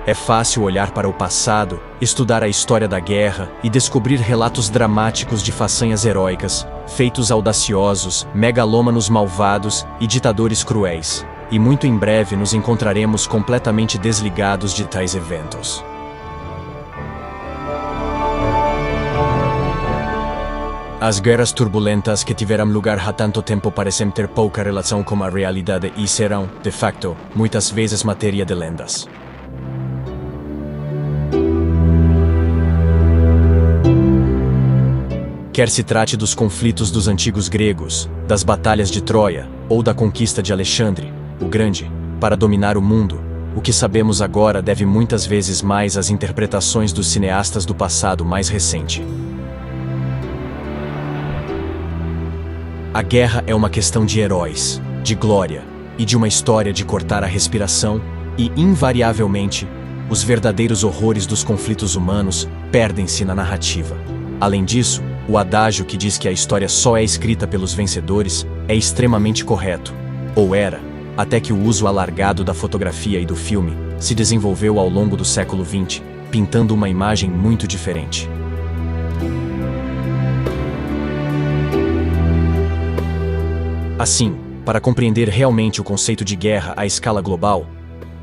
É fácil olhar para o passado, estudar a história da guerra e descobrir relatos dramáticos de façanhas heróicas, feitos audaciosos, megalômanos malvados e ditadores cruéis. E muito em breve nos encontraremos completamente desligados de tais eventos. As guerras turbulentas que tiveram lugar há tanto tempo parecem ter pouca relação com a realidade e serão, de facto, muitas vezes matéria de lendas. Quer se trate dos conflitos dos antigos gregos, das batalhas de Troia ou da conquista de Alexandre, o Grande, para dominar o mundo, o que sabemos agora deve muitas vezes mais às interpretações dos cineastas do passado mais recente. A guerra é uma questão de heróis, de glória e de uma história de cortar a respiração e, invariavelmente, os verdadeiros horrores dos conflitos humanos perdem-se na narrativa. Além disso, o adágio que diz que a história só é escrita pelos vencedores é extremamente correto, ou era, até que o uso alargado da fotografia e do filme se desenvolveu ao longo do século XX, pintando uma imagem muito diferente. Assim, para compreender realmente o conceito de guerra à escala global,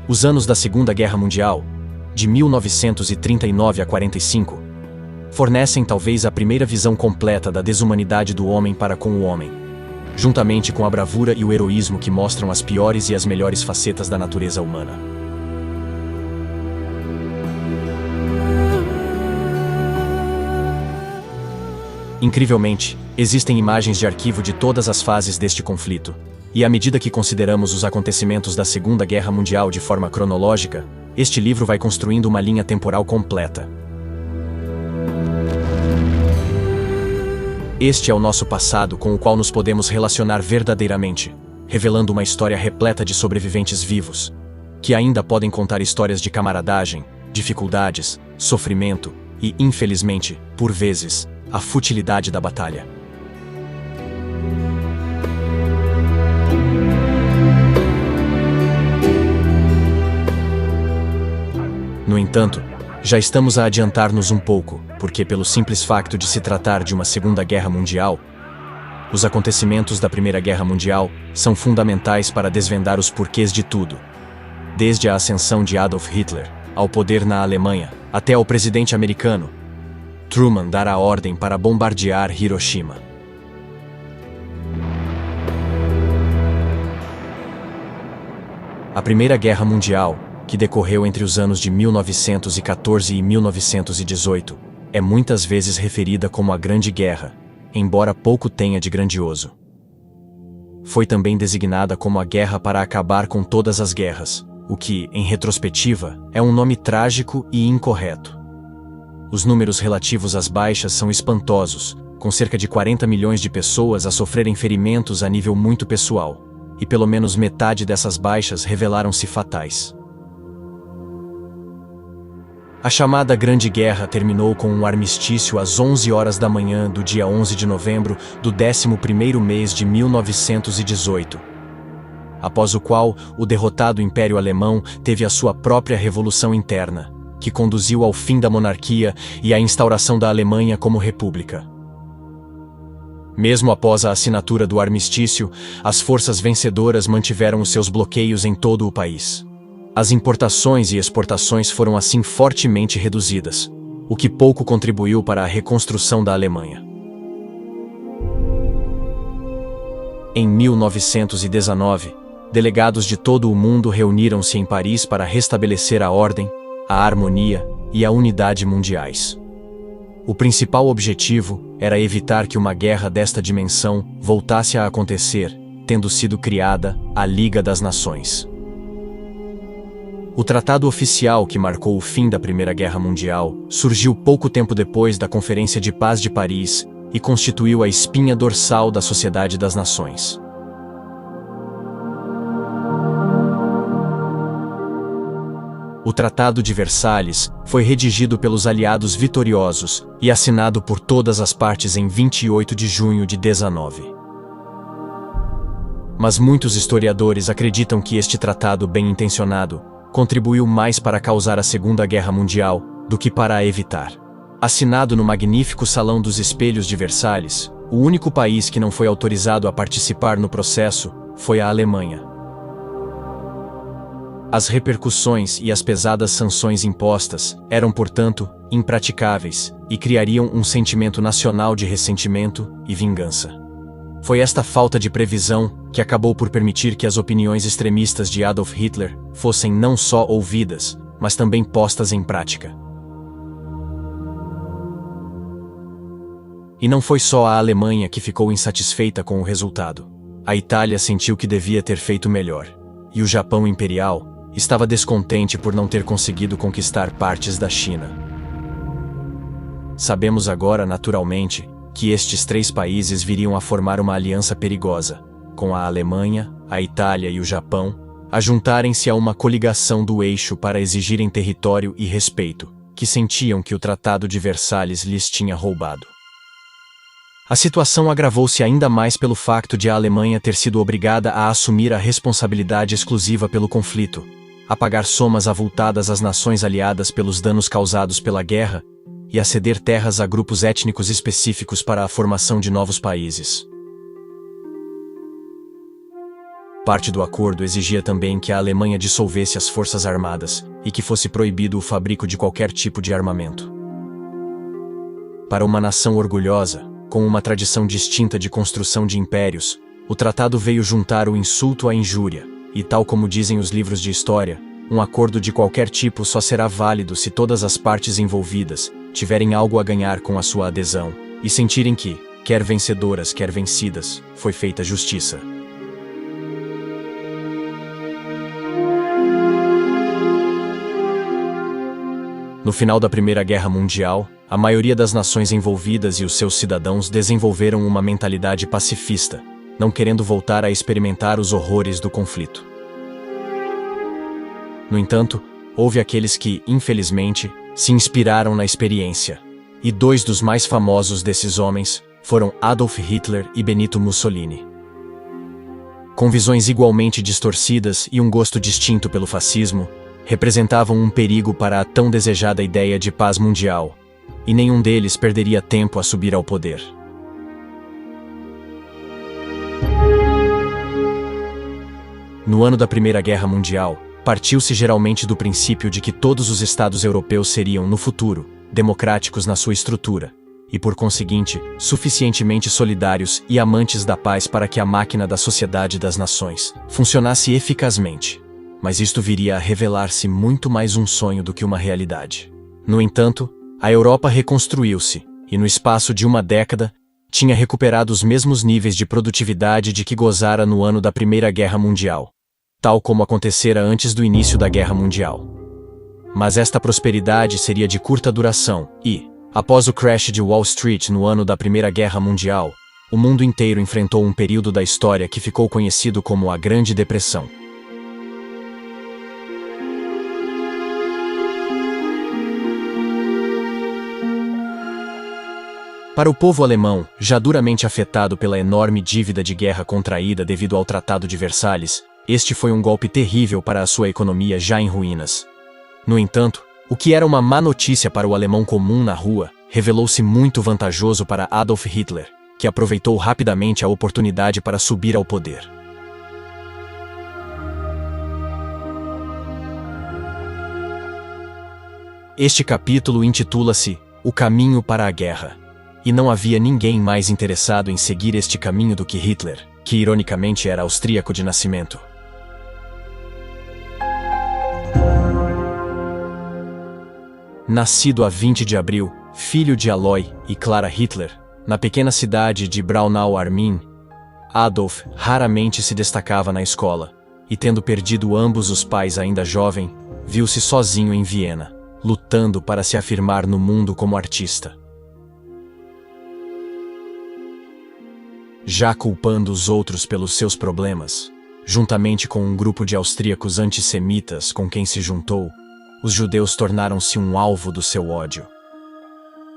os anos da Segunda Guerra Mundial, de 1939 a 45, fornecem talvez a primeira visão completa da desumanidade do homem para com o homem, juntamente com a bravura e o heroísmo que mostram as piores e as melhores facetas da natureza humana. Incrivelmente, existem imagens de arquivo de todas as fases deste conflito, e à medida que consideramos os acontecimentos da Segunda Guerra Mundial de forma cronológica, este livro vai construindo uma linha temporal completa. Este é o nosso passado com o qual nos podemos relacionar verdadeiramente, revelando uma história repleta de sobreviventes vivos, que ainda podem contar histórias de camaradagem, dificuldades, sofrimento e, infelizmente, por vezes, a futilidade da batalha. No entanto, já estamos a adiantar-nos um pouco, porque pelo simples facto de se tratar de uma Segunda Guerra Mundial, os acontecimentos da Primeira Guerra Mundial são fundamentais para desvendar os porquês de tudo, desde a ascensão de Adolf Hitler ao poder na Alemanha, até ao presidente americano Truman dar a ordem para bombardear Hiroshima. A Primeira Guerra Mundial, que decorreu entre os anos de 1914 e 1918, é muitas vezes referida como a Grande Guerra, embora pouco tenha de grandioso. Foi também designada como a guerra para acabar com todas as guerras, o que, em retrospectiva, é um nome trágico e incorreto. Os números relativos às baixas são espantosos, com cerca de 40 milhões de pessoas a sofrerem ferimentos a nível muito pessoal, e pelo menos metade dessas baixas revelaram-se fatais. A chamada Grande Guerra terminou com um armistício às 11 horas da manhã do dia 11 de novembro do 11º mês de 1918, após o qual o derrotado Império Alemão teve a sua própria revolução interna, que conduziu ao fim da monarquia e à instauração da Alemanha como república. Mesmo após a assinatura do armistício, as forças vencedoras mantiveram os seus bloqueios em todo o país. As importações e exportações foram assim fortemente reduzidas, o que pouco contribuiu para a reconstrução da Alemanha. Em 1919, delegados de todo o mundo reuniram-se em Paris para restabelecer a ordem, a harmonia e a unidade mundiais. O principal objetivo era evitar que uma guerra desta dimensão voltasse a acontecer, tendo sido criada a Liga das Nações. O tratado oficial que marcou o fim da Primeira Guerra Mundial surgiu pouco tempo depois da Conferência de Paz de Paris e constituiu a espinha dorsal da Sociedade das Nações. O Tratado de Versalhes foi redigido pelos aliados vitoriosos e assinado por todas as partes em 28 de junho de 19. Mas muitos historiadores acreditam que este tratado bem-intencionado contribuiu mais para causar a Segunda Guerra Mundial do que para a evitar. Assinado no magnífico Salão dos Espelhos de Versalhes, o único país que não foi autorizado a participar no processo foi a Alemanha. As repercussões e as pesadas sanções impostas eram, portanto, impraticáveis e criariam um sentimento nacional de ressentimento e vingança. Foi esta falta de previsão que acabou por permitir que as opiniões extremistas de Adolf Hitler fossem não só ouvidas, mas também postas em prática. E não foi só a Alemanha que ficou insatisfeita com o resultado. A Itália sentiu que devia ter feito melhor, e o Japão Imperial estava descontente por não ter conseguido conquistar partes da China. Sabemos agora, naturalmente, que estes três países viriam a formar uma aliança perigosa, com a Alemanha, a Itália e o Japão, a juntarem-se a uma coligação do eixo para exigirem território e respeito, que sentiam que o Tratado de Versalhes lhes tinha roubado. A situação agravou-se ainda mais pelo facto de a Alemanha ter sido obrigada a assumir a responsabilidade exclusiva pelo conflito, a pagar somas avultadas às nações aliadas pelos danos causados pela guerra e a ceder terras a grupos étnicos específicos para a formação de novos países. Parte do acordo exigia também que a Alemanha dissolvesse as forças armadas e que fosse proibido o fabrico de qualquer tipo de armamento. Para uma nação orgulhosa, com uma tradição distinta de construção de impérios, o tratado veio juntar o insulto à injúria, e tal como dizem os livros de história, um acordo de qualquer tipo só será válido se todas as partes envolvidas tiverem algo a ganhar com a sua adesão, e sentirem que, quer vencedoras, quer vencidas, foi feita justiça. No final da Primeira Guerra Mundial, a maioria das nações envolvidas e os seus cidadãos desenvolveram uma mentalidade pacifista, não querendo voltar a experimentar os horrores do conflito. No entanto, houve aqueles que, infelizmente, se inspiraram na experiência, e dois dos mais famosos desses homens foram Adolf Hitler e Benito Mussolini. Com visões igualmente distorcidas e um gosto distinto pelo fascismo, representavam um perigo para a tão desejada ideia de paz mundial, e nenhum deles perderia tempo a subir ao poder. No ano da Primeira Guerra Mundial, partiu-se geralmente do princípio de que todos os estados europeus seriam, no futuro, democráticos na sua estrutura, e por conseguinte, suficientemente solidários e amantes da paz para que a máquina da sociedade das nações funcionasse eficazmente. Mas isto viria a revelar-se muito mais um sonho do que uma realidade. No entanto, a Europa reconstruiu-se, e no espaço de uma década, tinha recuperado os mesmos níveis de produtividade de que gozara no ano da Primeira Guerra Mundial, tal como acontecera antes do início da Guerra Mundial. Mas esta prosperidade seria de curta duração e, após o crash de Wall Street no ano da Primeira Guerra Mundial, o mundo inteiro enfrentou um período da história que ficou conhecido como a Grande Depressão. Para o povo alemão, já duramente afetado pela enorme dívida de guerra contraída devido ao Tratado de Versalhes, este foi um golpe terrível para a sua economia já em ruínas. No entanto, o que era uma má notícia para o alemão comum na rua, revelou-se muito vantajoso para Adolf Hitler, que aproveitou rapidamente a oportunidade para subir ao poder. Este capítulo intitula-se O Caminho para a Guerra. E não havia ninguém mais interessado em seguir este caminho do que Hitler, que ironicamente era austríaco de nascimento. Nascido a 20 de abril, filho de Aloy e Clara Hitler, na pequena cidade de Braunau am Main, Adolf raramente se destacava na escola, e tendo perdido ambos os pais ainda jovem, viu-se sozinho em Viena, lutando para se afirmar no mundo como artista. Já culpando os outros pelos seus problemas, juntamente com um grupo de austríacos antissemitas com quem se juntou, os judeus tornaram-se um alvo do seu ódio.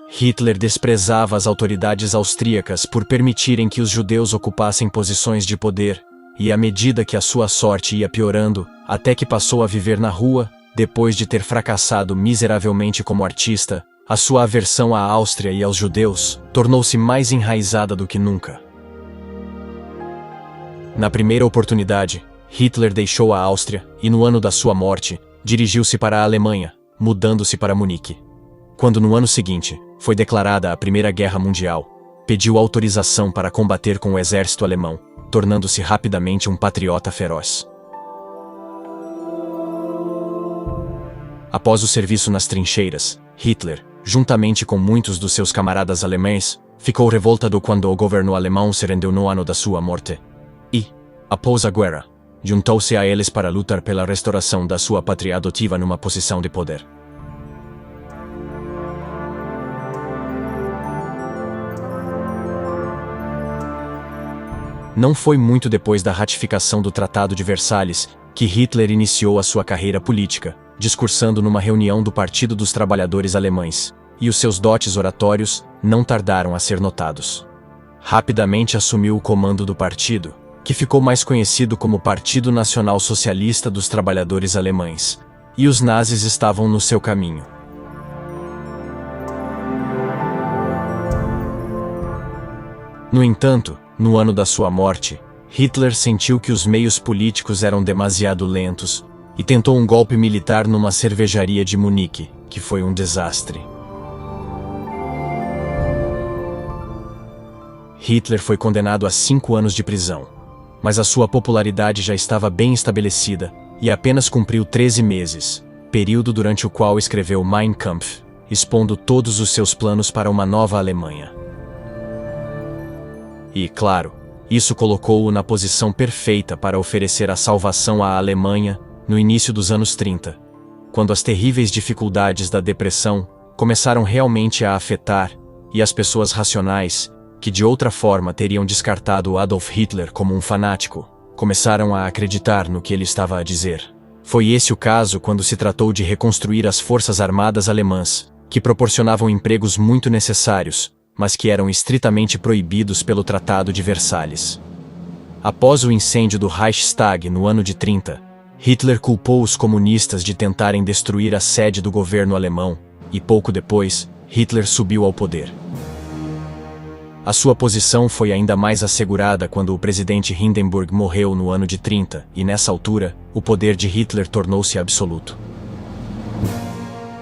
Hitler desprezava as autoridades austríacas por permitirem que os judeus ocupassem posições de poder e à medida que a sua sorte ia piorando, até que passou a viver na rua, depois de ter fracassado miseravelmente como artista, a sua aversão à Áustria e aos judeus tornou-se mais enraizada do que nunca. Na primeira oportunidade, Hitler deixou a Áustria e, no ano da sua morte, dirigiu-se para a Alemanha, mudando-se para Munique. Quando no ano seguinte foi declarada a Primeira Guerra Mundial, pediu autorização para combater com o exército alemão, tornando-se rapidamente um patriota feroz. Após o serviço nas trincheiras, Hitler, juntamente com muitos dos seus camaradas alemães, ficou revoltado quando o governo alemão se rendeu no ano da sua morte. E, após a guerra, juntou-se a eles para lutar pela restauração da sua pátria adotiva numa posição de poder. Não foi muito depois da ratificação do Tratado de Versalhes que Hitler iniciou a sua carreira política, discursando numa reunião do Partido dos Trabalhadores Alemães, e os seus dotes oratórios não tardaram a ser notados. Rapidamente assumiu o comando do partido, que ficou mais conhecido como Partido Nacional Socialista dos Trabalhadores Alemães, e os nazis estavam no seu caminho. No entanto, no ano da sua morte, Hitler sentiu que os meios políticos eram demasiado lentos e tentou um golpe militar numa cervejaria de Munique, que foi um desastre. Hitler foi condenado a 5 anos de prisão, mas a sua popularidade já estava bem estabelecida e apenas cumpriu 13 meses, período durante o qual escreveu Mein Kampf, expondo todos os seus planos para uma nova Alemanha. E, claro, isso colocou-o na posição perfeita para oferecer a salvação à Alemanha no início dos anos 30, quando as terríveis dificuldades da depressão começaram realmente a afetar, e as pessoas racionais, que de outra forma teriam descartado Adolf Hitler como um fanático, começaram a acreditar no que ele estava a dizer. Foi esse o caso quando se tratou de reconstruir as forças armadas alemãs, que proporcionavam empregos muito necessários, mas que eram estritamente proibidos pelo Tratado de Versalhes. Após o incêndio do Reichstag no ano de 30, Hitler culpou os comunistas de tentarem destruir a sede do governo alemão, e pouco depois, Hitler subiu ao poder. A sua posição foi ainda mais assegurada quando o presidente Hindenburg morreu no ano de 30, e nessa altura, o poder de Hitler tornou-se absoluto.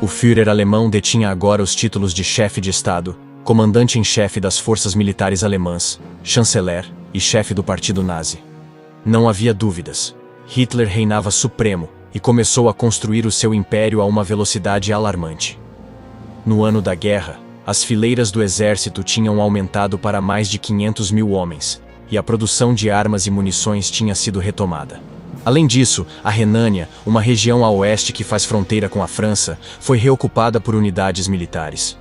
O Führer alemão detinha agora os títulos de chefe de Estado, comandante em chefe das forças militares alemãs, chanceler e chefe do partido nazi. Não havia dúvidas. Hitler reinava supremo e começou a construir o seu império a uma velocidade alarmante. No ano da guerra, as fileiras do exército tinham aumentado para mais de 500 mil homens, e a produção de armas e munições tinha sido retomada. Além disso, a Renânia, uma região a oeste que faz fronteira com a França, foi reocupada por unidades militares.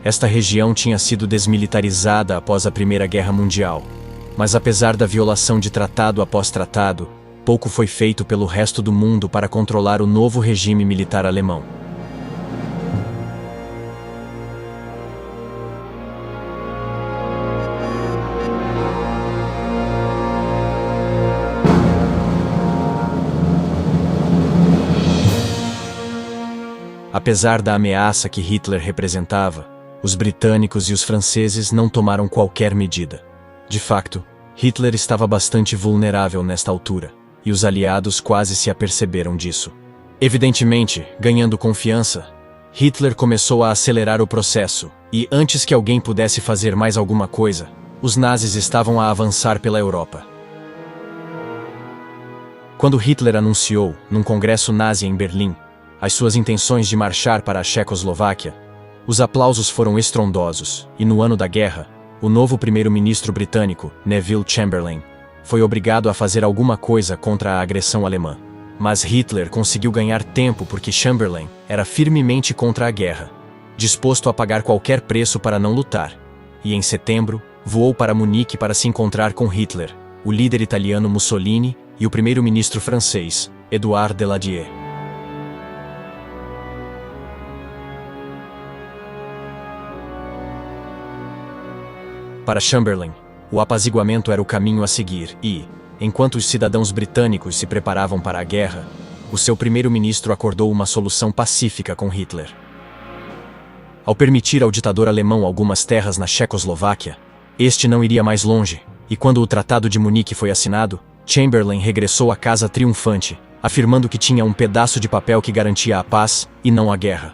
Esta região tinha sido desmilitarizada após a Primeira Guerra Mundial, mas apesar da violação de tratado após tratado, pouco foi feito pelo resto do mundo para controlar o novo regime militar alemão. Apesar da ameaça que Hitler representava, os britânicos e os franceses não tomaram qualquer medida. De facto, Hitler estava bastante vulnerável nesta altura, e os aliados quase se aperceberam disso. Evidentemente, ganhando confiança, Hitler começou a acelerar o processo, e antes que alguém pudesse fazer mais alguma coisa, os nazis estavam a avançar pela Europa. Quando Hitler anunciou, num congresso nazi em Berlim, as suas intenções de marchar para a Checoslováquia, os aplausos foram estrondosos, e no ano da guerra, o novo primeiro-ministro britânico, Neville Chamberlain, foi obrigado a fazer alguma coisa contra a agressão alemã. Mas Hitler conseguiu ganhar tempo porque Chamberlain era firmemente contra a guerra, disposto a pagar qualquer preço para não lutar, e em setembro, voou para Munique para se encontrar com Hitler, o líder italiano Mussolini e o primeiro-ministro francês, Édouard Daladier. Para Chamberlain, o apaziguamento era o caminho a seguir e, enquanto os cidadãos britânicos se preparavam para a guerra, o seu primeiro-ministro acordou uma solução pacífica com Hitler. Ao permitir ao ditador alemão algumas terras na Checoslováquia, este não iria mais longe, e quando o Tratado de Munique foi assinado, Chamberlain regressou à casa triunfante, afirmando que tinha um pedaço de papel que garantia a paz e não a guerra.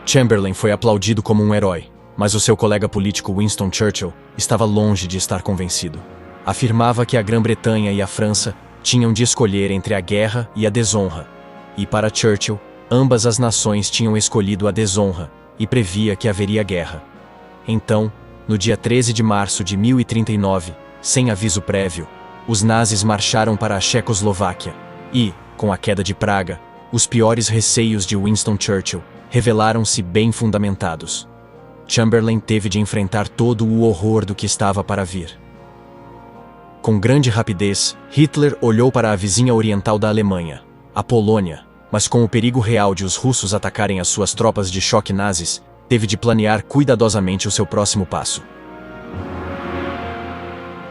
Chamberlain foi aplaudido como um herói, mas o seu colega político Winston Churchill estava longe de estar convencido. Afirmava que a Grã-Bretanha e a França tinham de escolher entre a guerra e a desonra, e para Churchill, ambas as nações tinham escolhido a desonra e previa que haveria guerra. Então, no dia 13 de março de 1039, sem aviso prévio, os nazis marcharam para a Checoslováquia e, com a queda de Praga, os piores receios de Winston Churchill revelaram-se bem fundamentados. Chamberlain teve de enfrentar todo o horror do que estava para vir. Com grande rapidez, Hitler olhou para a vizinha oriental da Alemanha, a Polônia, mas com o perigo real de os russos atacarem as suas tropas de choque nazis, teve de planear cuidadosamente o seu próximo passo.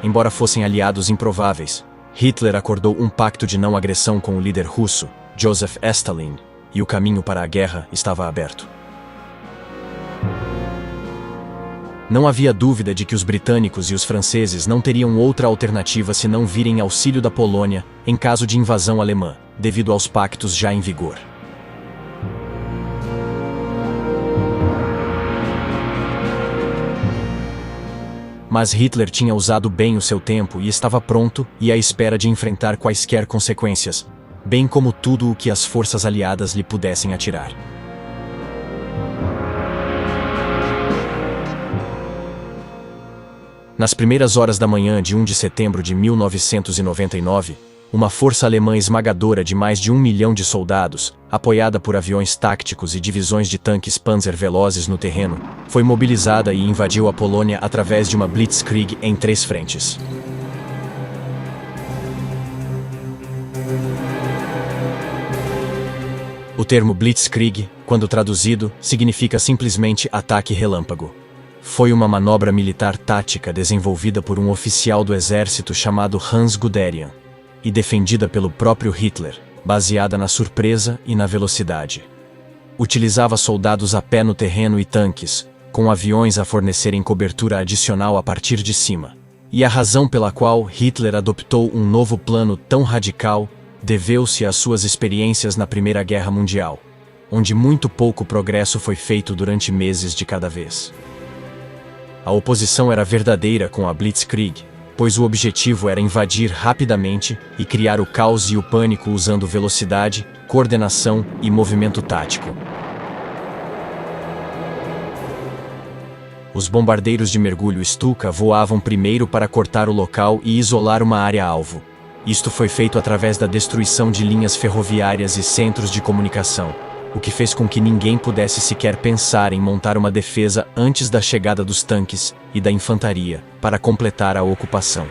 Embora fossem aliados improváveis, Hitler acordou um pacto de não agressão com o líder russo, Joseph Stalin, e o caminho para a guerra estava aberto. Não havia dúvida de que os britânicos e os franceses não teriam outra alternativa senão vir em auxílio da Polônia em caso de invasão alemã, devido aos pactos já em vigor. Mas Hitler tinha usado bem o seu tempo e estava pronto e à espera de enfrentar quaisquer consequências, bem como tudo o que as forças aliadas lhe pudessem atirar. Nas primeiras horas da manhã de 1 de setembro de 1999, uma força alemã esmagadora de mais de 1 milhão de soldados, apoiada por aviões táticos e divisões de tanques Panzer velozes no terreno, foi mobilizada e invadiu a Polônia através de uma blitzkrieg em 3 frentes. O termo blitzkrieg, quando traduzido, significa simplesmente ataque relâmpago. Foi uma manobra militar tática desenvolvida por um oficial do exército chamado Hans Guderian e defendida pelo próprio Hitler, baseada na surpresa e na velocidade. Utilizava soldados a pé no terreno e tanques, com aviões a fornecerem cobertura adicional a partir de cima. E a razão pela qual Hitler adoptou um novo plano tão radical deveu-se às suas experiências na Primeira Guerra Mundial, onde muito pouco progresso foi feito durante meses de cada vez. A oposição era verdadeira com a Blitzkrieg, pois o objetivo era invadir rapidamente e criar o caos e o pânico usando velocidade, coordenação e movimento tático. Os bombardeiros de mergulho Stuka voavam primeiro para cortar o local e isolar uma área-alvo. Isto foi feito através da destruição de linhas ferroviárias e centros de comunicação, o que fez com que ninguém pudesse sequer pensar em montar uma defesa antes da chegada dos tanques e da infantaria para completar a ocupação.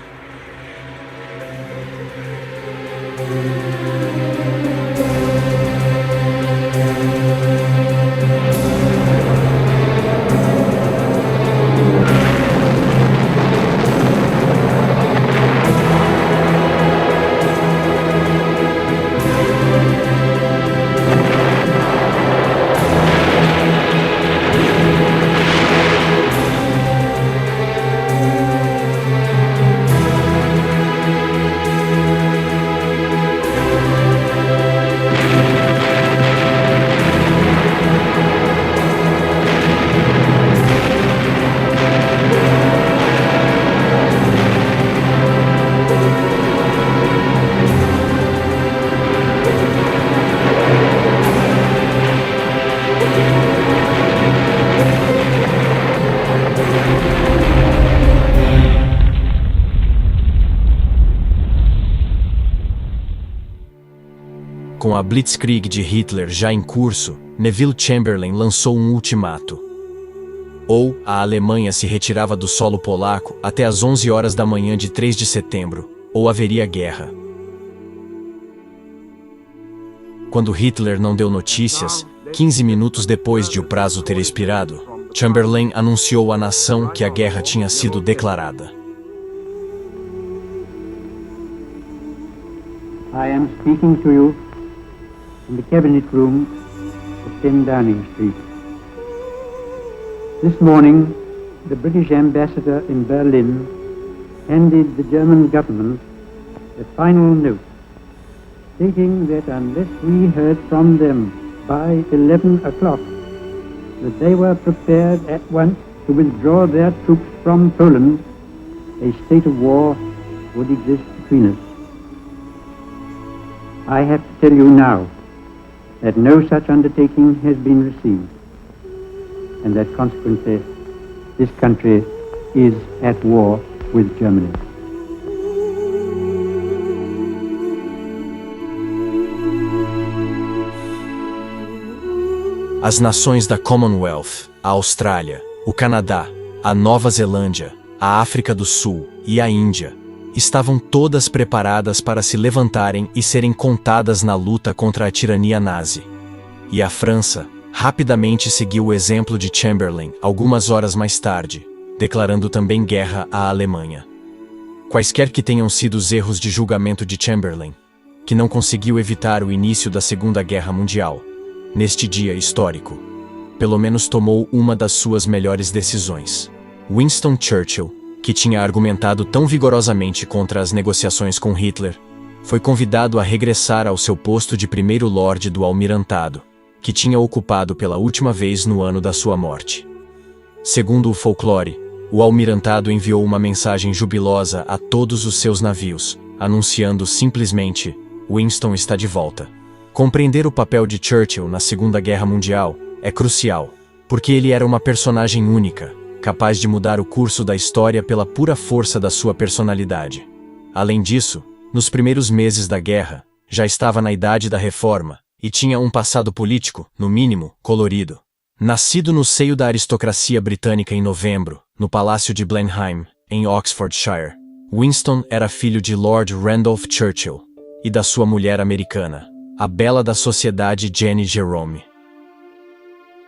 Com a Blitzkrieg de Hitler já em curso, Neville Chamberlain lançou um ultimato. Ou a Alemanha se retirava do solo polaco até às 11 horas da manhã de 3 de setembro, ou haveria guerra. Quando Hitler não deu notícias, 15 minutos depois de o prazo ter expirado, Chamberlain anunciou à nação que a guerra tinha sido declarada. I am speaking to you in the cabinet room of 10 Downing Street. This morning, the British ambassador in Berlin handed the German government a final note stating that unless we heard from them by 11 o'clock, that they were prepared at once to withdraw their troops from Poland, a state of war would exist between us. I have to tell you now that no such undertaking has been received, and that consequently this country is at war with Germany. As nações da Commonwealth, a Austrália, o Canadá, a Nova Zelândia, a África do Sul e a Índia estavam todas preparadas para se levantarem e serem contadas na luta contra a tirania nazi. E a França rapidamente seguiu o exemplo de Chamberlain algumas horas mais tarde, declarando também guerra à Alemanha. Quaisquer que tenham sido os erros de julgamento de Chamberlain, que não conseguiu evitar o início da Segunda Guerra Mundial, neste dia histórico, pelo menos tomou uma das suas melhores decisões. Winston Churchill, que tinha argumentado tão vigorosamente contra as negociações com Hitler, foi convidado a regressar ao seu posto de primeiro-lorde do Almirantado, que tinha ocupado pela última vez no ano da sua morte. Segundo o folclore, o Almirantado enviou uma mensagem jubilosa a todos os seus navios, anunciando simplesmente: Winston está de volta. Compreender o papel de Churchill na Segunda Guerra Mundial é crucial, porque ele era uma personagem única, capaz de mudar o curso da história pela pura força da sua personalidade. Além disso, nos primeiros meses da guerra, já estava na idade da reforma e tinha um passado político, no mínimo, colorido. Nascido no seio da aristocracia britânica em novembro, no Palácio de Blenheim, em Oxfordshire, Winston era filho de Lord Randolph Churchill e da sua mulher americana, a bela da sociedade Jenny Jerome.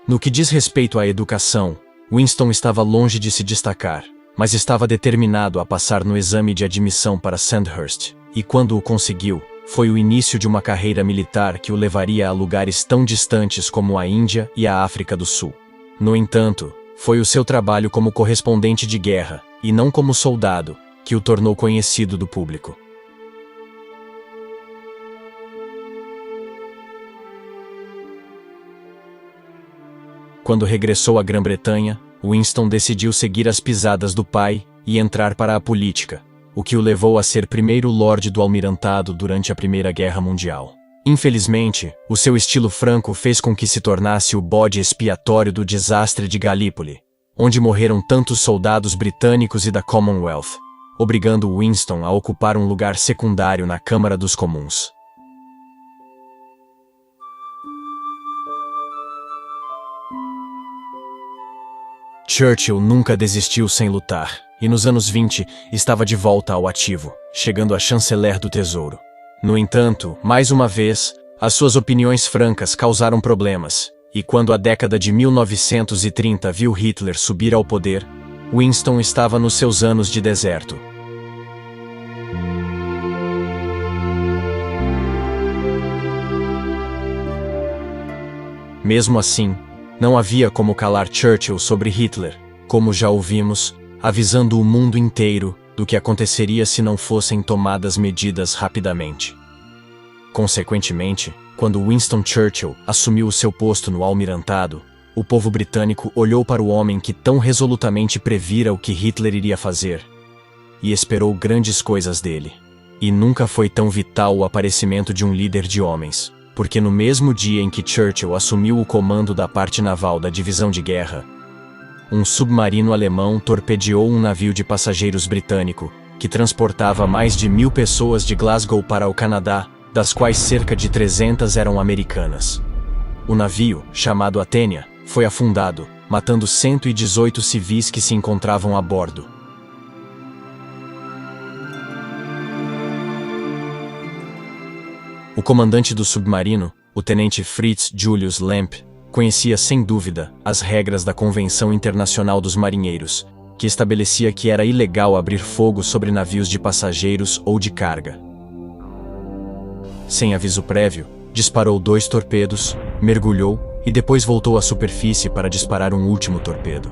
No que diz respeito à educação, Winston estava longe de se destacar, mas estava determinado a passar no exame de admissão para Sandhurst, e quando o conseguiu, foi o início de uma carreira militar que o levaria a lugares tão distantes como a Índia e a África do Sul. No entanto, foi o seu trabalho como correspondente de guerra, e não como soldado, que o tornou conhecido do público. Quando regressou à Grã-Bretanha, Winston decidiu seguir as pisadas do pai e entrar para a política, o que o levou a ser primeiro-lorde do Almirantado durante a Primeira Guerra Mundial. Infelizmente, o seu estilo franco fez com que se tornasse o bode expiatório do desastre de Galípoli, onde morreram tantos soldados britânicos e da Commonwealth, obrigando Winston a ocupar um lugar secundário na Câmara dos Comuns. Churchill nunca desistiu sem lutar, e nos anos 20 estava de volta ao ativo, chegando a chanceler do Tesouro. No entanto, mais uma vez, as suas opiniões francas causaram problemas, e quando a década de 1930 viu Hitler subir ao poder, Winston estava nos seus anos de deserto. Mesmo assim, não havia como calar Churchill sobre Hitler, como já ouvimos, avisando o mundo inteiro do que aconteceria se não fossem tomadas medidas rapidamente. Consequentemente, quando Winston Churchill assumiu o seu posto no Almirantado, o povo britânico olhou para o homem que tão resolutamente previra o que Hitler iria fazer, e esperou grandes coisas dele. E nunca foi tão vital o aparecimento de um líder de homens, porque no mesmo dia em que Churchill assumiu o comando da parte naval da divisão de guerra, um submarino alemão torpedeou um navio de passageiros britânico, que transportava mais de 1.000 pessoas de Glasgow para o Canadá, das quais cerca de 300 eram americanas. O navio, chamado Athenia, foi afundado, matando 118 civis que se encontravam a bordo. O comandante do submarino, o tenente Fritz Julius Lemp, conhecia sem dúvida as regras da Convenção Internacional dos Marinheiros, que estabelecia que era ilegal abrir fogo sobre navios de passageiros ou de carga. Sem aviso prévio, disparou 2 torpedos, mergulhou e depois voltou à superfície para disparar um último torpedo.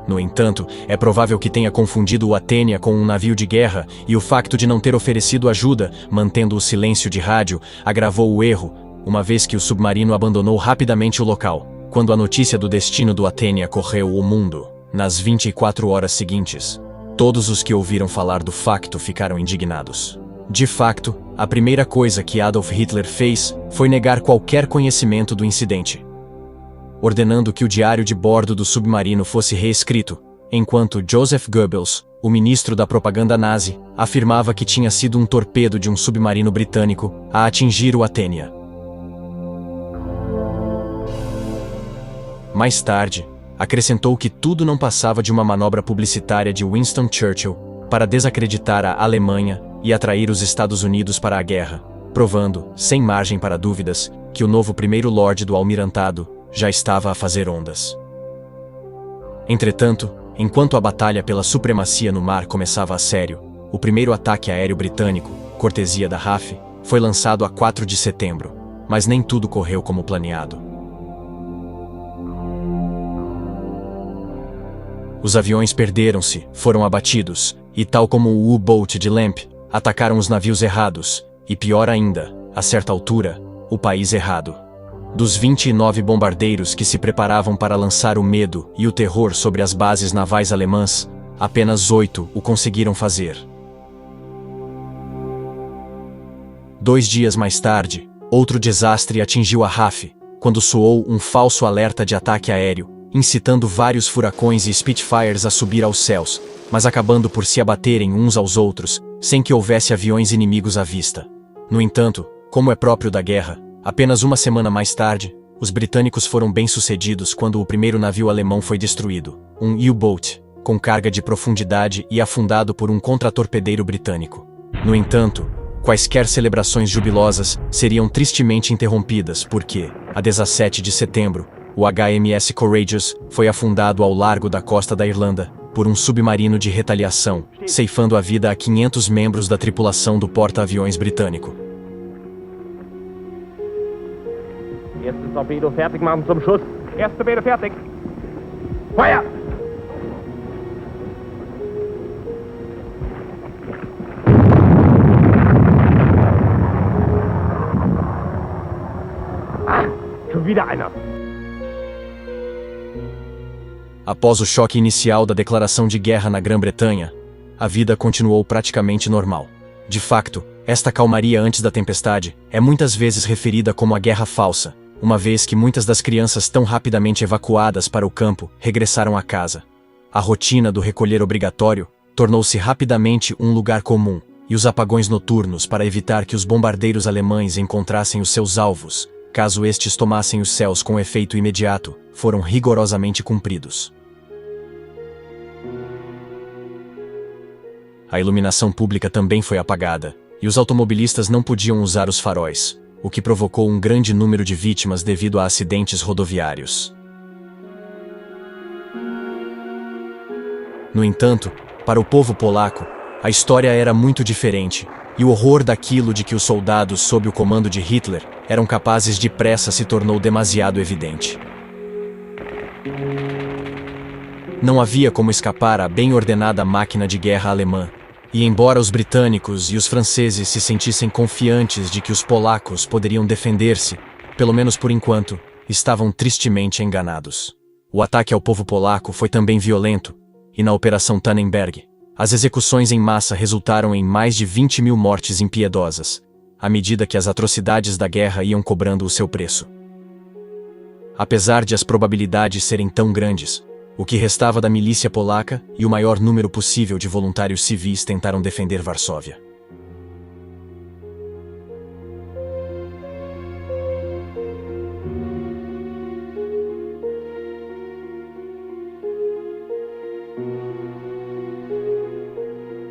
No entanto, é provável que tenha confundido o Athenia com um navio de guerra e o facto de não ter oferecido ajuda, mantendo o silêncio de rádio, agravou o erro, uma vez que o submarino abandonou rapidamente o local, quando a notícia do destino do Athenia correu o mundo. Nas 24 horas seguintes, todos os que ouviram falar do facto ficaram indignados. De facto, a primeira coisa que Adolf Hitler fez foi negar qualquer conhecimento do incidente, ordenando que o diário de bordo do submarino fosse reescrito, enquanto Joseph Goebbels, o ministro da propaganda nazi, afirmava que tinha sido um torpedo de um submarino britânico a atingir o Athenia. Mais tarde, acrescentou que tudo não passava de uma manobra publicitária de Winston Churchill para desacreditar a Alemanha e atrair os Estados Unidos para a guerra, provando, sem margem para dúvidas, que o novo primeiro-lorde do almirantado já estava a fazer ondas. Entretanto, enquanto a batalha pela supremacia no mar começava a sério, o primeiro ataque aéreo britânico, cortesia da RAF, foi lançado a 4 de setembro, mas nem tudo correu como planeado. Os aviões perderam-se, foram abatidos, e tal como o U-Boat de Lamp, atacaram os navios errados, e pior ainda, a certa altura, o país errado. Dos 29 bombardeiros que se preparavam para lançar o medo e o terror sobre as bases navais alemãs, apenas 8 o conseguiram fazer. 2 dias mais tarde, outro desastre atingiu a RAF, quando soou um falso alerta de ataque aéreo, incitando vários furacões e Spitfires a subir aos céus, mas acabando por se abaterem uns aos outros, sem que houvesse aviões inimigos à vista. No entanto, como é próprio da guerra, apenas uma semana mais tarde, os britânicos foram bem-sucedidos quando o primeiro navio alemão foi destruído, um U-Boat, com carga de profundidade e afundado por um contratorpedeiro britânico. No entanto, quaisquer celebrações jubilosas seriam tristemente interrompidas porque, a 17 de setembro, o HMS Courageous foi afundado ao largo da costa da Irlanda por um submarino de retaliação, ceifando a vida a 500 membros da tripulação do porta-aviões britânico. Erstes Torpedo fertig machen zum Schuss. Erste Torpedo fertig. Feuer! Ah, schon wieder einer. Após o choque inicial da declaração de guerra na Grã-Bretanha, a vida continuou praticamente normal. De facto, esta calmaria antes da tempestade é muitas vezes referida como a Guerra Falsa, uma vez que muitas das crianças tão rapidamente evacuadas para o campo regressaram a casa. A rotina do recolher obrigatório tornou-se rapidamente um lugar comum, e os apagões noturnos para evitar que os bombardeiros alemães encontrassem os seus alvos, caso estes tomassem os céus com efeito imediato, foram rigorosamente cumpridos. A iluminação pública também foi apagada, e os automobilistas não podiam usar os faróis, o que provocou um grande número de vítimas devido a acidentes rodoviários. No entanto, para o povo polaco, a história era muito diferente, e o horror daquilo de que os soldados sob o comando de Hitler eram capazes depressa se tornou demasiado evidente. Não havia como escapar à bem ordenada máquina de guerra alemã, e embora os britânicos e os franceses se sentissem confiantes de que os polacos poderiam defender-se, pelo menos por enquanto, estavam tristemente enganados. O ataque ao povo polaco foi também violento, e na Operação Tannenberg, as execuções em massa resultaram em mais de 20.000 mortes impiedosas, à medida que as atrocidades da guerra iam cobrando o seu preço. Apesar de as probabilidades serem tão grandes, o que restava da milícia polaca e o maior número possível de voluntários civis tentaram defender Varsóvia.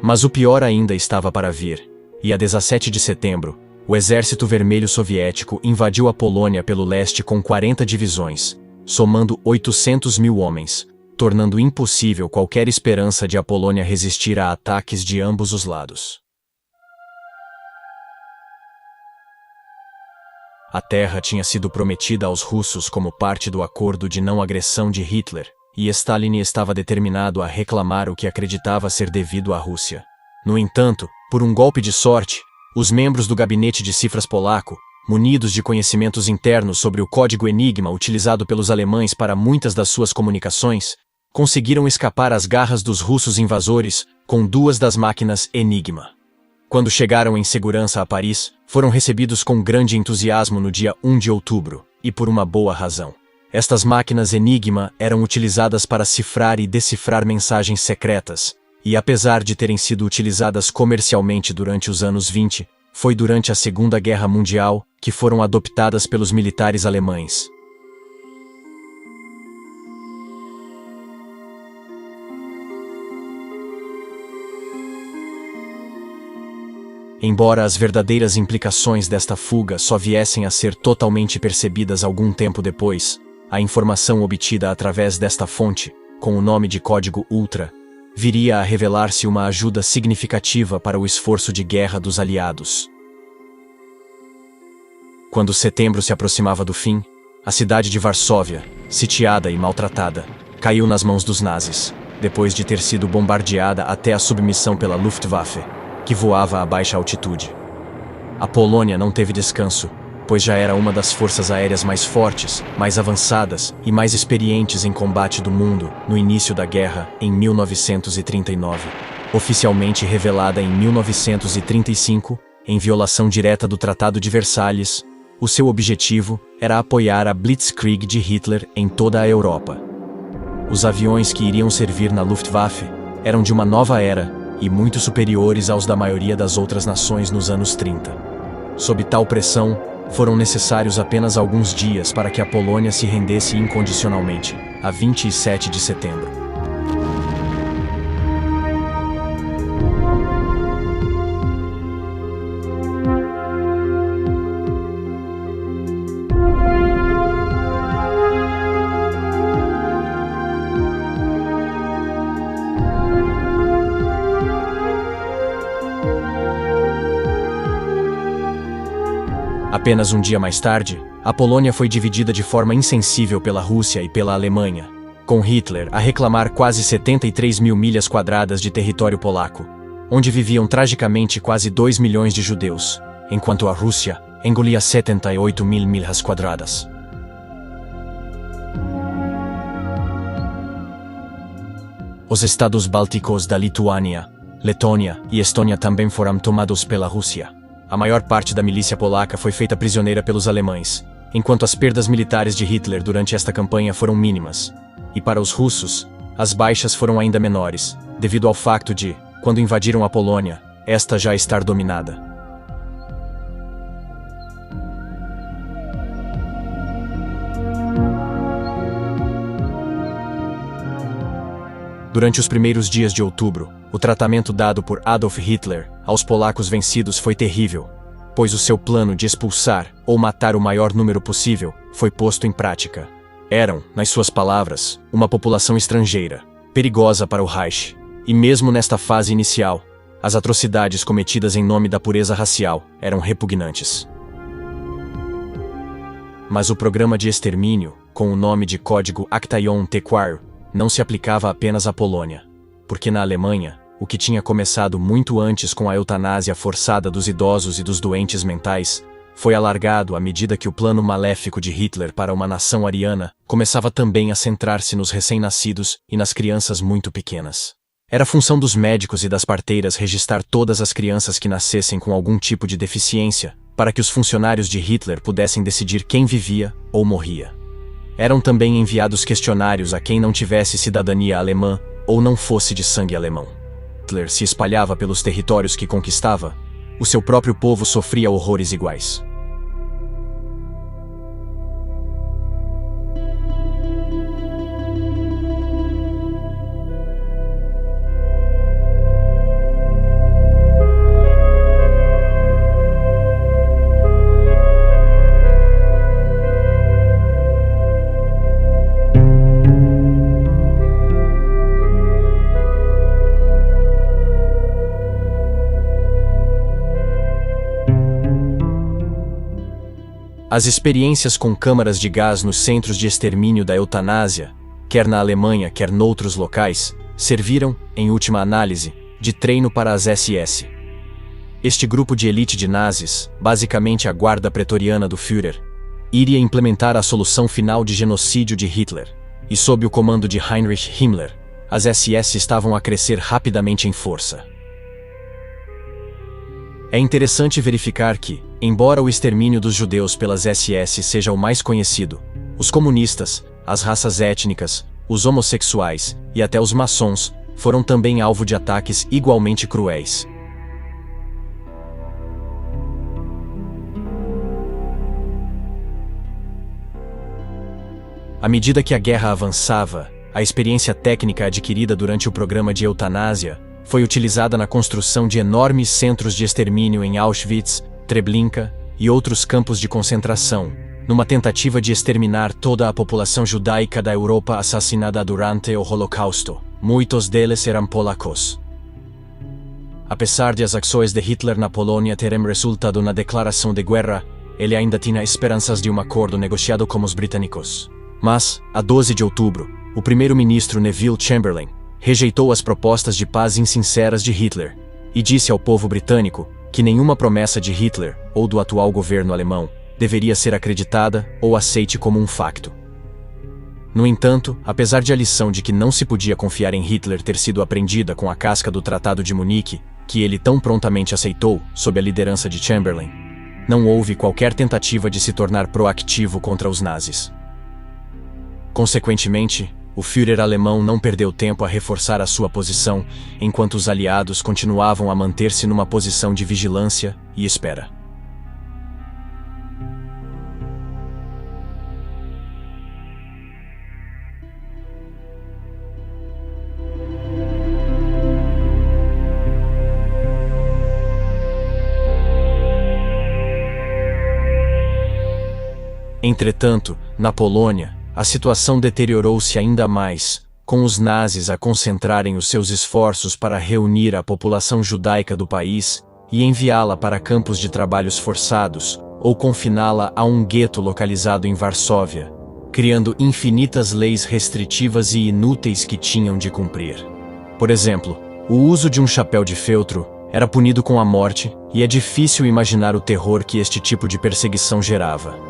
Mas o pior ainda estava para vir, e a 17 de setembro, O Exército Vermelho Soviético invadiu a Polônia pelo leste com 40 divisões, somando 800.000 homens, tornando impossível qualquer esperança de a Polônia resistir a ataques de ambos os lados. A terra tinha sido prometida aos russos como parte do acordo de não agressão de Hitler, e Stalin estava determinado a reclamar o que acreditava ser devido à Rússia. No entanto, por um golpe de sorte, os membros do gabinete de cifras polaco, munidos de conhecimentos internos sobre o código Enigma utilizado pelos alemães para muitas das suas comunicações, conseguiram escapar às garras dos russos invasores com 2 das máquinas Enigma. Quando chegaram em segurança a Paris, foram recebidos com grande entusiasmo no dia 1 de outubro, e por uma boa razão. Estas máquinas Enigma eram utilizadas para cifrar e decifrar mensagens secretas, e apesar de terem sido utilizadas comercialmente durante os anos 20, foi durante a Segunda Guerra Mundial que foram adoptadas pelos militares alemães. Embora as verdadeiras implicações desta fuga só viessem a ser totalmente percebidas algum tempo depois, a informação obtida através desta fonte, com o nome de código Ultra, viria a revelar-se uma ajuda significativa para o esforço de guerra dos aliados. Quando setembro se aproximava do fim, a cidade de Varsóvia, sitiada e maltratada, caiu nas mãos dos nazis, depois de ter sido bombardeada até a submissão pela Luftwaffe, que voava a baixa altitude. A Polônia não teve descanso, pois já era uma das forças aéreas mais fortes, mais avançadas e mais experientes em combate do mundo no início da guerra, em 1939, oficialmente revelada em 1935, em violação direta do Tratado de Versalhes. O seu objetivo era apoiar a Blitzkrieg de Hitler em toda a Europa. Os aviões que iriam servir na Luftwaffe eram de uma nova era e muito superiores aos da maioria das outras nações nos anos 30. Sob tal pressão, foram necessários apenas alguns dias para que a Polônia se rendesse incondicionalmente, a 27 de setembro. Apenas um dia mais tarde, a Polônia foi dividida de forma insensível pela Rússia e pela Alemanha, com Hitler a reclamar quase 73.000 milhas quadradas de território polaco, onde viviam tragicamente quase 2 milhões de judeus, enquanto a Rússia engolia 78.000 milhas quadradas. Os estados bálticos da Lituânia, Letônia e Estônia também foram tomados pela Rússia. A maior parte da milícia polaca foi feita prisioneira pelos alemães, enquanto as perdas militares de Hitler durante esta campanha foram mínimas. E para os russos, as baixas foram ainda menores, devido ao facto de, quando invadiram a Polônia, esta já estar dominada. Durante os primeiros dias de outubro, o tratamento dado por Adolf Hitler aos polacos vencidos foi terrível, pois o seu plano de expulsar ou matar o maior número possível foi posto em prática. Eram, nas suas palavras, uma população estrangeira, perigosa para o Reich, e mesmo nesta fase inicial, as atrocidades cometidas em nome da pureza racial eram repugnantes. Mas o programa de extermínio, com o nome de código Aktion Tequar, não se aplicava apenas à Polônia, porque na Alemanha, o que tinha começado muito antes com a eutanásia forçada dos idosos e dos doentes mentais, foi alargado à medida que o plano maléfico de Hitler para uma nação ariana começava também a centrar-se nos recém-nascidos e nas crianças muito pequenas. Era função dos médicos e das parteiras registrar todas as crianças que nascessem com algum tipo de deficiência, para que os funcionários de Hitler pudessem decidir quem vivia ou morria. Eram também enviados questionários a quem não tivesse cidadania alemã ou não fosse de sangue alemão. Hitler se espalhava pelos territórios que conquistava, o seu próprio povo sofria horrores iguais. As experiências com câmaras de gás nos centros de extermínio da eutanásia, quer na Alemanha, quer noutros locais, serviram, em última análise, de treino para as SS. Este grupo de elite de nazis, basicamente a guarda pretoriana do Führer, iria implementar a solução final de genocídio de Hitler, e sob o comando de Heinrich Himmler, as SS estavam a crescer rapidamente em força. É interessante verificar que, embora o extermínio dos judeus pelas SS seja o mais conhecido, os comunistas, as raças étnicas, os homossexuais e até os maçons foram também alvo de ataques igualmente cruéis. À medida que a guerra avançava, a experiência técnica adquirida durante o programa de eutanásia foi utilizada na construção de enormes centros de extermínio em Auschwitz, Treblinka e outros campos de concentração, numa tentativa de exterminar toda a população judaica da Europa assassinada durante o Holocausto. Muitos deles eram polacos. Apesar de as ações de Hitler na Polônia terem resultado na declaração de guerra, ele ainda tinha esperanças de um acordo negociado com os britânicos. Mas, a 12 de outubro, o primeiro-ministro Neville Chamberlain rejeitou as propostas de paz insinceras de Hitler e disse ao povo britânico que nenhuma promessa de Hitler ou do atual governo alemão deveria ser acreditada ou aceite como um facto. No entanto, apesar de a lição de que não se podia confiar em Hitler ter sido aprendida com a casca do Tratado de Munique, que ele tão prontamente aceitou sob a liderança de Chamberlain, não houve qualquer tentativa de se tornar proativo contra os nazis. Consequentemente, o Führer alemão não perdeu tempo a reforçar a sua posição, enquanto os aliados continuavam a manter-se numa posição de vigilância e espera. Entretanto, na Polônia, a situação deteriorou-se ainda mais, com os nazis a concentrarem os seus esforços para reunir a população judaica do país e enviá-la para campos de trabalhos forçados, ou confiná-la a um gueto localizado em Varsóvia, criando infinitas leis restritivas e inúteis que tinham de cumprir. Por exemplo, o uso de um chapéu de feltro era punido com a morte, e é difícil imaginar o terror que este tipo de perseguição gerava.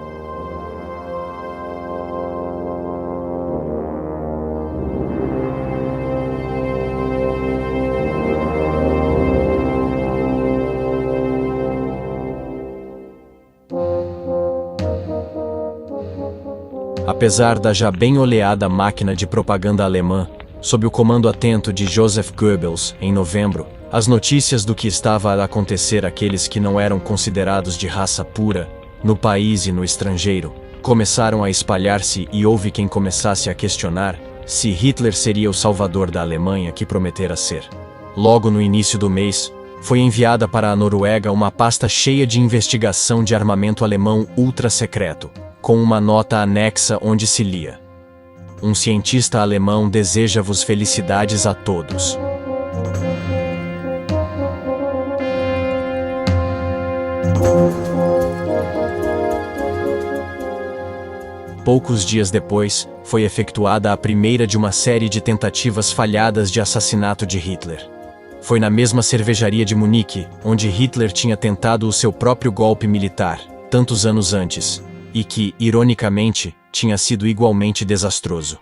Apesar da já bem oleada máquina de propaganda alemã, sob o comando atento de Joseph Goebbels, em novembro, as notícias do que estava a acontecer àqueles que não eram considerados de raça pura, no país e no estrangeiro, começaram a espalhar-se e houve quem começasse a questionar se Hitler seria o salvador da Alemanha que prometera ser. Logo no início do mês, foi enviada para a Noruega uma pasta cheia de investigação de armamento alemão ultra-secreto, com uma nota anexa onde se lia: "Um cientista alemão deseja-vos felicidades a todos." Poucos dias depois, foi efetuada a primeira de uma série de tentativas falhadas de assassinato de Hitler. Foi na mesma cervejaria de Munique, onde Hitler tinha tentado o seu próprio golpe militar, tantos anos antes, e que, ironicamente, tinha sido igualmente desastroso.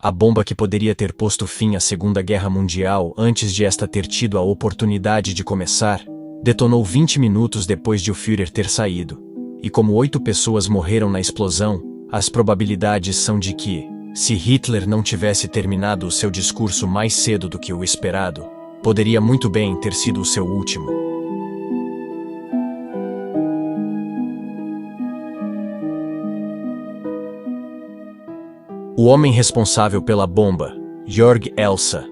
A bomba que poderia ter posto fim à Segunda Guerra Mundial antes de esta ter tido a oportunidade de começar, detonou 20 minutos depois de o Führer ter saído. E como 8 pessoas morreram na explosão, as probabilidades são de que, se Hitler não tivesse terminado o seu discurso mais cedo do que o esperado, poderia muito bem ter sido o seu último. O homem responsável pela bomba, Jörg Elsa,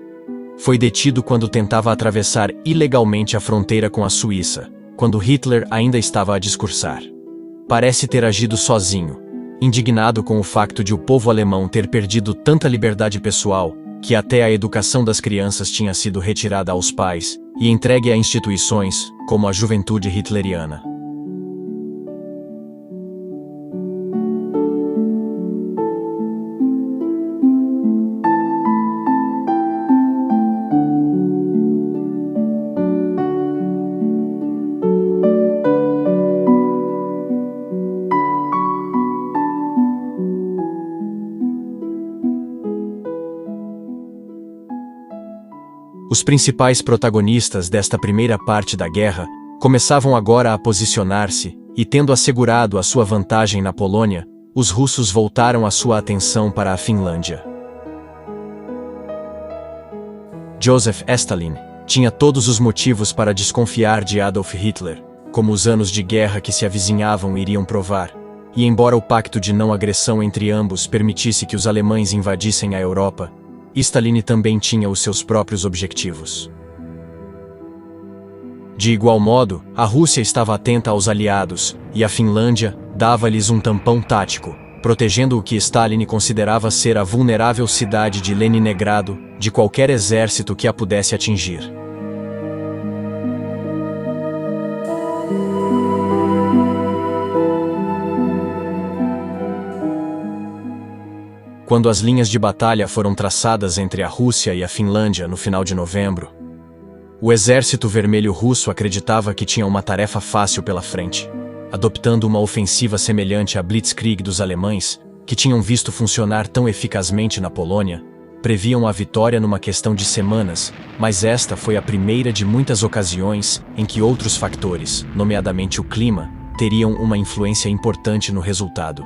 foi detido quando tentava atravessar ilegalmente a fronteira com a Suíça, quando Hitler ainda estava a discursar. Parece ter agido sozinho, indignado com o facto de o povo alemão ter perdido tanta liberdade pessoal, que até a educação das crianças tinha sido retirada aos pais e entregue a instituições, como a juventude hitleriana. Os principais protagonistas desta primeira parte da guerra começavam agora a posicionar-se, e tendo assegurado a sua vantagem na Polônia, os russos voltaram a sua atenção para a Finlândia. Joseph Stalin tinha todos os motivos para desconfiar de Adolf Hitler, como os anos de guerra que se avizinhavam iriam provar, e embora o pacto de não agressão entre ambos permitisse que os alemães invadissem a Europa, Stalin também tinha os seus próprios objetivos. De igual modo, a Rússia estava atenta aos aliados, e a Finlândia dava-lhes um tampão tático, protegendo o que Stalin considerava ser a vulnerável cidade de Leningrado de qualquer exército que a pudesse atingir. Quando as linhas de batalha foram traçadas entre a Rússia e a Finlândia no final de novembro, o Exército Vermelho Russo acreditava que tinha uma tarefa fácil pela frente, adoptando uma ofensiva semelhante à Blitzkrieg dos alemães, que tinham visto funcionar tão eficazmente na Polônia. Previam a vitória numa questão de semanas, mas esta foi a primeira de muitas ocasiões em que outros fatores, nomeadamente o clima, teriam uma influência importante no resultado.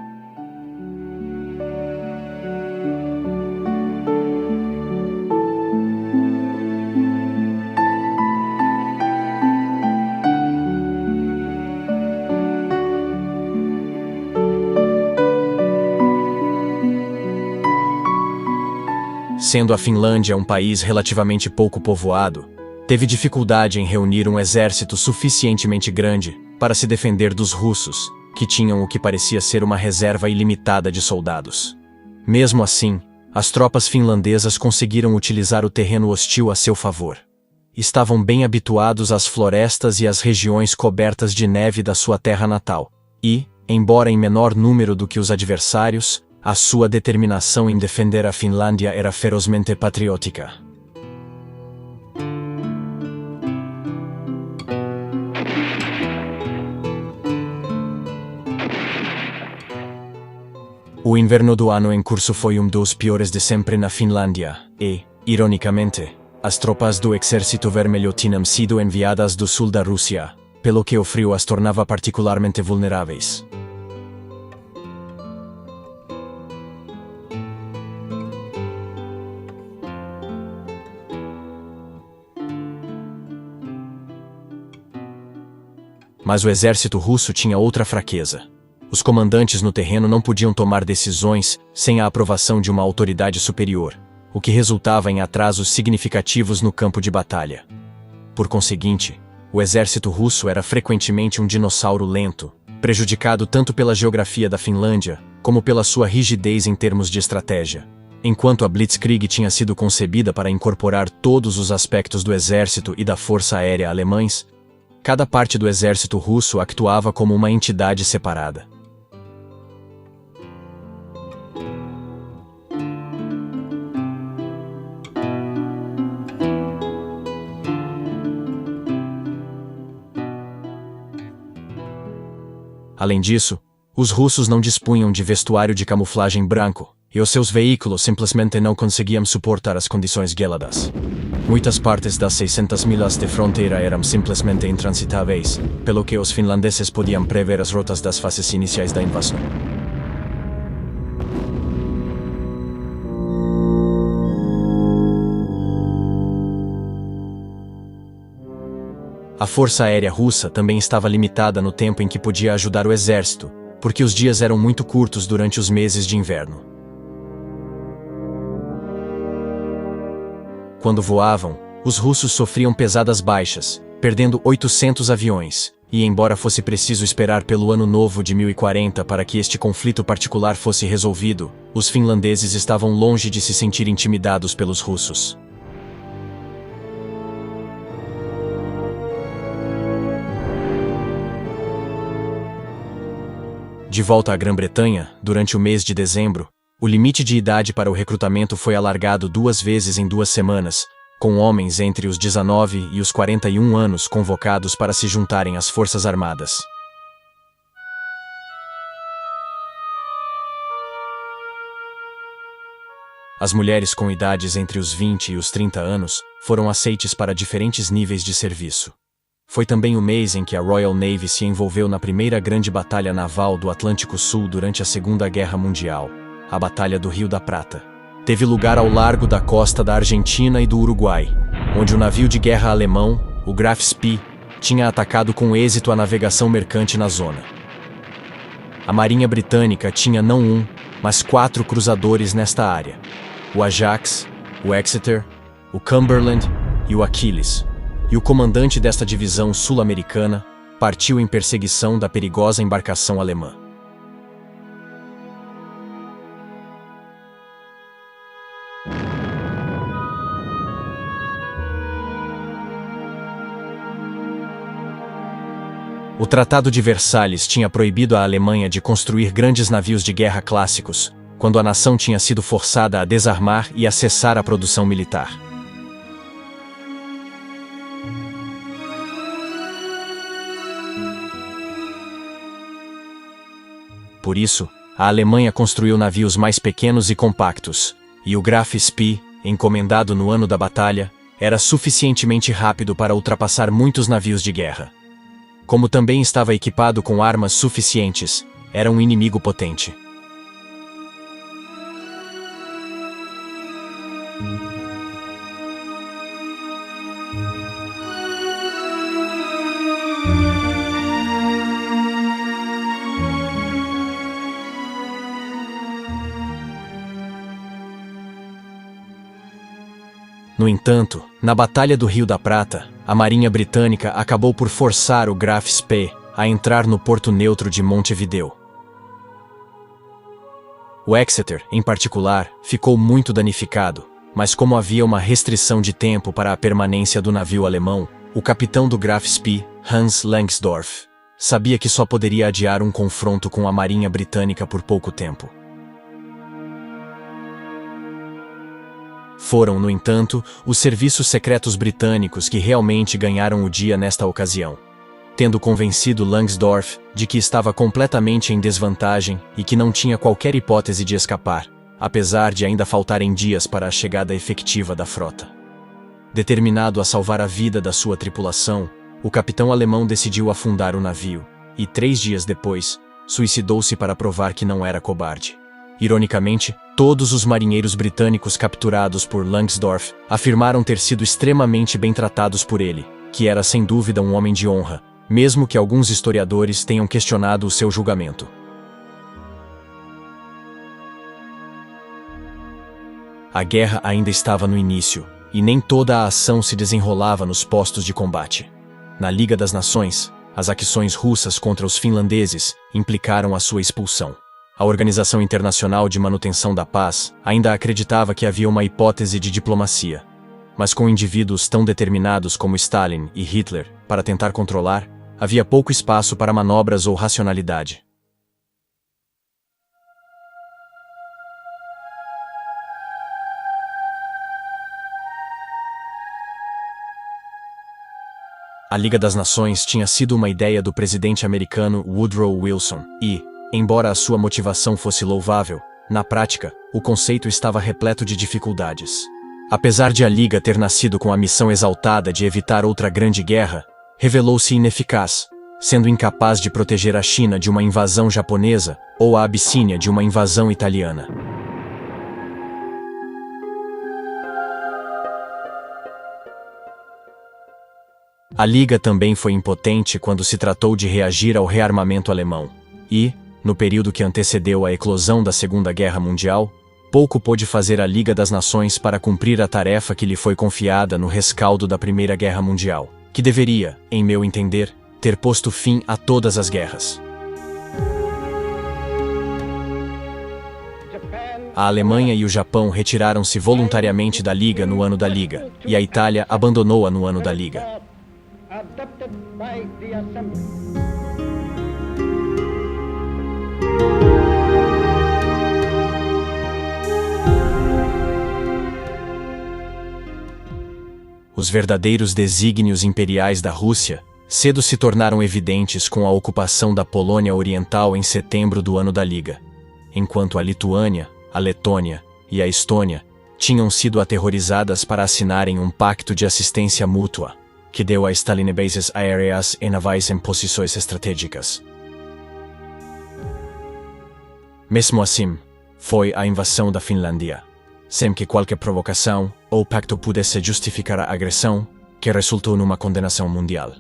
Sendo a Finlândia um país relativamente pouco povoado, teve dificuldade em reunir um exército suficientemente grande para se defender dos russos, que tinham o que parecia ser uma reserva ilimitada de soldados. Mesmo assim, as tropas finlandesas conseguiram utilizar o terreno hostil a seu favor. Estavam bem habituados às florestas e às regiões cobertas de neve da sua terra natal, e, embora em menor número do que os adversários, a sua determinação em defender a Finlândia era ferozmente patriótica. O inverno do ano em curso foi um dos piores de sempre na Finlândia, e, ironicamente, as tropas do Exército Vermelho tinham sido enviadas do sul da Rússia, pelo que o frio as tornava particularmente vulneráveis. Mas o exército russo tinha outra fraqueza. Os comandantes no terreno não podiam tomar decisões sem a aprovação de uma autoridade superior, o que resultava em atrasos significativos no campo de batalha. Por conseguinte, o exército russo era frequentemente um dinossauro lento, prejudicado tanto pela geografia da Finlândia, como pela sua rigidez em termos de estratégia. Enquanto a Blitzkrieg tinha sido concebida para incorporar todos os aspectos do exército e da força aérea alemães, cada parte do exército russo atuava como uma entidade separada. Além disso, os russos não dispunham de vestuário de camuflagem branco, e os seus veículos simplesmente não conseguiam suportar as condições gélidas. Muitas partes das 600 milhas de fronteira eram simplesmente intransitáveis, pelo que os finlandeses podiam prever as rotas das fases iniciais da invasão. A força aérea russa também estava limitada no tempo em que podia ajudar o exército, porque os dias eram muito curtos durante os meses de inverno. Quando voavam, os russos sofriam pesadas baixas, perdendo 800 aviões, e embora fosse preciso esperar pelo ano novo de 1040 para que este conflito particular fosse resolvido, os finlandeses estavam longe de se sentir intimidados pelos russos. De volta à Grã-Bretanha, durante o mês de dezembro, o limite de idade para o recrutamento foi alargado 2 vezes em 2 semanas, com homens entre os 19 e os 41 anos convocados para se juntarem às Forças Armadas. As mulheres com idades entre os 20 e os 30 anos foram aceites para diferentes níveis de serviço. Foi também o mês em que a Royal Navy se envolveu na primeira grande batalha naval do Atlântico Sul durante a Segunda Guerra Mundial, a Batalha do Rio da Prata. Teve lugar ao largo da costa da Argentina e do Uruguai, onde o navio de guerra alemão, o Graf Spee, tinha atacado com êxito a navegação mercante na zona. A Marinha Britânica tinha não um, mas 4 cruzadores nesta área: o Ajax, o Exeter, o Cumberland e o Achilles. E o comandante desta divisão sul-americana partiu em perseguição da perigosa embarcação alemã. O Tratado de Versalhes tinha proibido à Alemanha de construir grandes navios de guerra clássicos, quando a nação tinha sido forçada a desarmar e a cessar a produção militar. Por isso, a Alemanha construiu navios mais pequenos e compactos, e o Graf Spee, encomendado no ano da batalha, era suficientemente rápido para ultrapassar muitos navios de guerra. Como também estava equipado com armas suficientes, era um inimigo potente. No entanto, na Batalha do Rio da Prata, a Marinha Britânica acabou por forçar o Graf Spee a entrar no porto neutro de Montevideo. O Exeter, em particular, ficou muito danificado, mas como havia uma restrição de tempo para a permanência do navio alemão, o capitão do Graf Spee, Hans Langsdorff, sabia que só poderia adiar um confronto com a Marinha Britânica por pouco tempo. Foram, no entanto, os serviços secretos britânicos que realmente ganharam o dia nesta ocasião. Tendo convencido Langsdorff de que estava completamente em desvantagem e que não tinha qualquer hipótese de escapar, apesar de ainda faltarem dias para a chegada efetiva da frota. Determinado a salvar a vida da sua tripulação, o capitão alemão decidiu afundar o navio e, 3 dias depois, suicidou-se para provar que não era cobarde. Ironicamente, todos os marinheiros britânicos capturados por Langsdorff afirmaram ter sido extremamente bem tratados por ele, que era sem dúvida um homem de honra, mesmo que alguns historiadores tenham questionado o seu julgamento. A guerra ainda estava no início, e nem toda a ação se desenrolava nos postos de combate. Na Liga das Nações, as ações russas contra os finlandeses implicaram a sua expulsão. A Organização Internacional de Manutenção da Paz ainda acreditava que havia uma hipótese de diplomacia, mas com indivíduos tão determinados como Stalin e Hitler para tentar controlar, havia pouco espaço para manobras ou racionalidade. A Liga das Nações tinha sido uma ideia do presidente americano Woodrow Wilson e, embora a sua motivação fosse louvável, na prática, o conceito estava repleto de dificuldades. Apesar de a Liga ter nascido com a missão exaltada de evitar outra grande guerra, revelou-se ineficaz, sendo incapaz de proteger a China de uma invasão japonesa ou a Abissínia de uma invasão italiana. A Liga também foi impotente quando se tratou de reagir ao rearmamento alemão e, no período que antecedeu a eclosão da Segunda Guerra Mundial, pouco pôde fazer a Liga das Nações para cumprir a tarefa que lhe foi confiada no rescaldo da Primeira Guerra Mundial, que deveria, em meu entender, ter posto fim a todas as guerras. A Alemanha e o Japão retiraram-se voluntariamente da Liga no ano da Liga, e a Itália abandonou-a no ano da Liga. Adopted by the Assembly. Os verdadeiros desígnios imperiais da Rússia cedo se tornaram evidentes com a ocupação da Polônia Oriental em setembro do ano da Liga, enquanto a Lituânia, a Letônia e a Estônia tinham sido aterrorizadas para assinarem um pacto de assistência mútua, que deu a Stalin bases aéreas e navais em posições estratégicas. Mesmo assim, foi a invasão da Finlândia, sem que qualquer provocação ou pacto pudesse justificar a agressão, que resultou numa condenação mundial.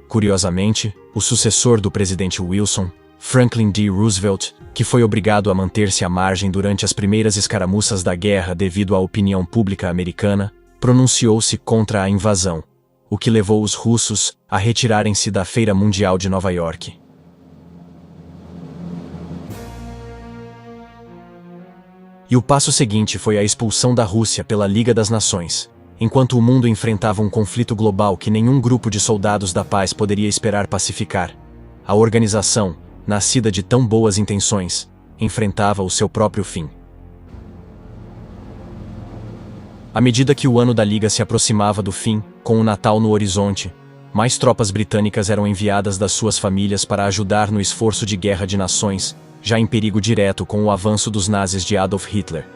Curiosamente, o sucessor do presidente Wilson, Franklin D. Roosevelt, que foi obrigado a manter-se à margem durante as primeiras escaramuças da guerra devido à opinião pública americana, pronunciou-se contra a invasão, o que levou os russos a retirarem-se da Feira Mundial de Nova York. E o passo seguinte foi a expulsão da Rússia pela Liga das Nações, enquanto o mundo enfrentava um conflito global que nenhum grupo de soldados da paz poderia esperar pacificar. A organização, nascida de tão boas intenções, enfrentava o seu próprio fim. À medida que o ano da Liga se aproximava do fim, com o Natal no horizonte, mais tropas britânicas eram enviadas das suas famílias para ajudar no esforço de guerra de nações, já em perigo direto com o avanço dos nazis de Adolf Hitler.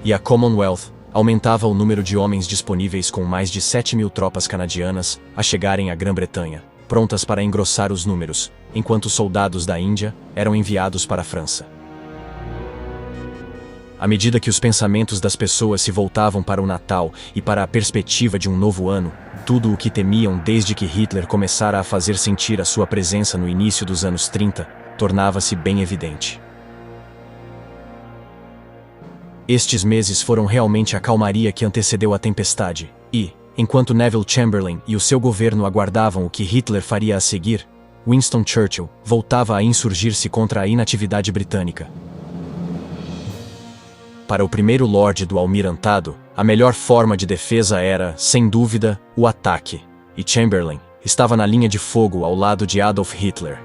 E a Commonwealth aumentava o número de homens disponíveis, com mais de 7.000 tropas canadianas a chegarem à Grã-Bretanha, prontas para engrossar os números, enquanto soldados da Índia eram enviados para a França. À medida que os pensamentos das pessoas se voltavam para o Natal e para a perspectiva de um novo ano, tudo o que temiam desde que Hitler começara a fazer sentir a sua presença no início dos anos 30, tornava-se bem evidente. Estes meses foram realmente a calmaria que antecedeu a tempestade, e, enquanto Neville Chamberlain e o seu governo aguardavam o que Hitler faria a seguir, Winston Churchill voltava a insurgir-se contra a inatividade britânica. Para o primeiro Lorde do Almirantado, a melhor forma de defesa era, sem dúvida, o ataque, e Chamberlain estava na linha de fogo ao lado de Adolf Hitler.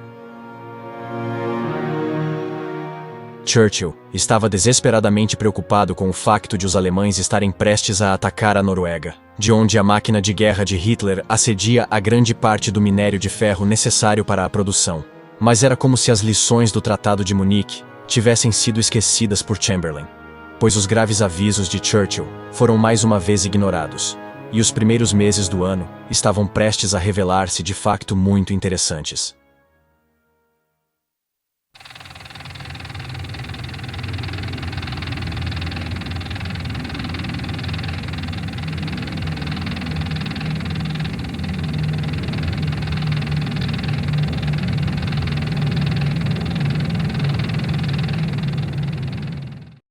Churchill estava desesperadamente preocupado com o facto de os alemães estarem prestes a atacar a Noruega, de onde a máquina de guerra de Hitler acedia a grande parte do minério de ferro necessário para a produção. Mas era como se as lições do Tratado de Munique tivessem sido esquecidas por Chamberlain, pois os graves avisos de Churchill foram mais uma vez ignorados, e os primeiros meses do ano estavam prestes a revelar-se de facto muito interessantes.